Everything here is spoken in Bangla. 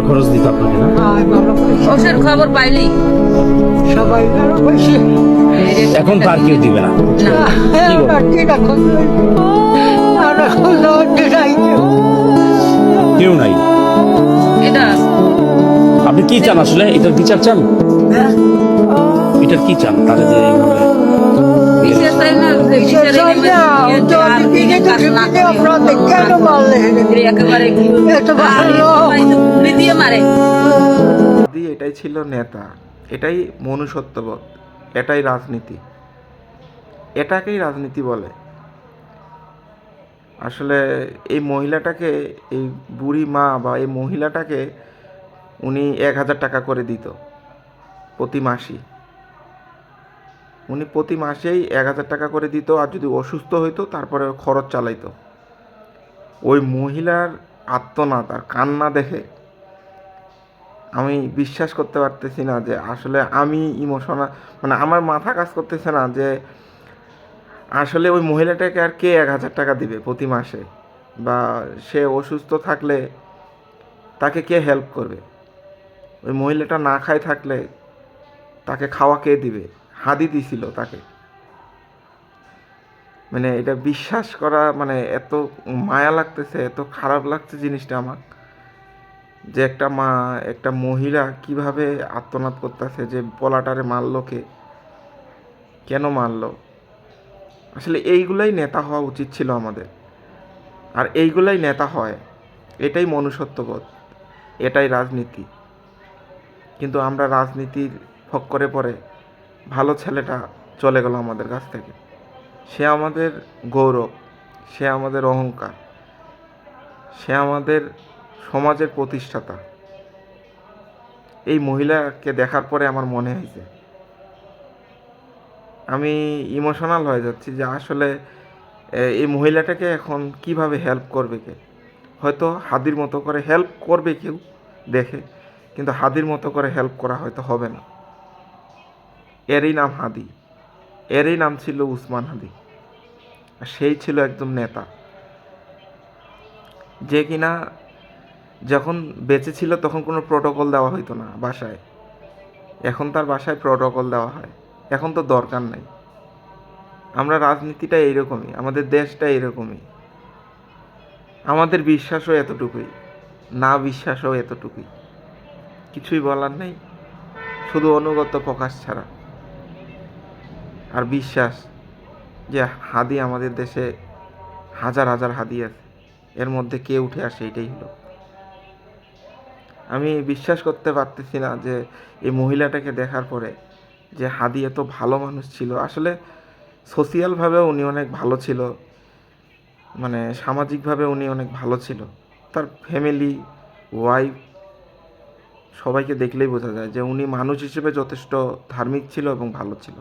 আপনার খরচ দিত আপনাকে না? ওষুধ খবর পাইলি সবাই ভালো বসে এখন তো আর কেউ দিবে না। কি বল? কেউ নাই। এটা আপনি কি চান আসলে? এটার বিচার চান? এটার কি চান? তারা যে এইভাবে বিশেষ তাই না একেবারে দিয়ে মারে। এটাই ছিল নেতা, এটাই মনুষ্যত্ববোধ, এটাই রাজনীতি, এটাকেই রাজনীতি বলে। আসলে এই মহিলাটাকে, এই বুড়ি মা বা এই মহিলাটাকে উনি 1,000 টাকা করে দিত প্রতি মাসেই। উনি প্রতি মাসেই 1,000 টাকা করে দিত, আর যদি অসুস্থ হইতো তারপরে খরচ চালাইতো। ওই মহিলার আর্তনাদ আর কান্না দেখে আমি বিশ্বাস করতে পারতেছি না যে আসলে আমি ইমোশনাল, মানে আমার মাথা কাজ করতেছে না যে আসলে ওই মহিলাটাকে আর কে 1,000 টাকা দিবে প্রতি মাসে, বা সে অসুস্থ থাকলে তাকে কে হেল্প করবে? ওই মহিলাটা না খায় থাকলে তাকে খাওয়া কে দিবে? হাদি দিছিল তাকে। মানে এটা বিশ্বাস করা, মানে এত মায়া লাগতেছে, এত খারাপ লাগছে জিনিসটা আমার, যে একটা মা, একটা মহিলা কিভাবে আর্তনাদ করতেছে যে পোলাটারে মারলো কে, কেন মারলো। আসলে এইগুলাই নেতা হওয়া উচিত ছিল আমাদের, আর এইগুলাই নেতা হয়। এটাই মনুষ্যত্ববোধ, এটাই রাজনীতি। কিন্তু আমরা রাজনীতির ফক্করে পড়ে ভালো ছেলেটা চলে গেল আমাদের কাছ থেকে। সে আমাদের গৌরব, সে আমাদের অহংকার, সে আমাদের সমাজের প্রতিষ্ঠাতা। এই মহিলাকে দেখার পরে আমার মনে হয়েছে, আমি ইমোশনাল হয়ে যাচ্ছি যে আসলে এই মহিলাটাকে এখন কিভাবে হেল্প করবে কে? হয়তো হাদির মতো করে হেল্প করবে কেউ দেখে, কিন্তু হাদির মতো করে হেল্প করা হয়তো হবে না। এরই নাম হাদি, এরই নাম ছিল উসমান হাদি। আর সেই ছিল একদম নেতা, যে কিনা যখন বেঁচে ছিল তখন কোনো প্রোটোকল দেওয়া হইতো না বাসায়। এখন তার বাসায় প্রোটোকল দেওয়া হয়, এখন তো দরকার নাই। আমরা রাজনীতিটা এইরকমই, আমাদের দেশটা এইরকমই। আমাদের বিশ্বাসও এতটুকুই, না বিশ্বাসও এতটুকুই, কিছুই বলার নেই, শুধু অনুগত প্রকাশ ছাড়া। আর বিশ্বাস যে হাদি আমাদের দেশে হাজার হাজার হাদি আছে, এর মধ্যে কে উঠে আসে এটাই হলো। আমি বিশ্বাস করতে পারতেছি না যে এই মহিলাটাকে দেখার পরে যে হাদি এত ভালো মানুষ ছিল। আসলে সোশিয়ালভাবেও উনি অনেক ভালো ছিল, মানে সামাজিকভাবে উনি অনেক ভালো ছিল। তার ফ্যামিলি, ওয়াইফ, সবাইকে দেখলেই বোঝা যায় যে উনি মানুষ হিসেবে যথেষ্ট ধার্মিক ছিল এবং ভালো ছিল।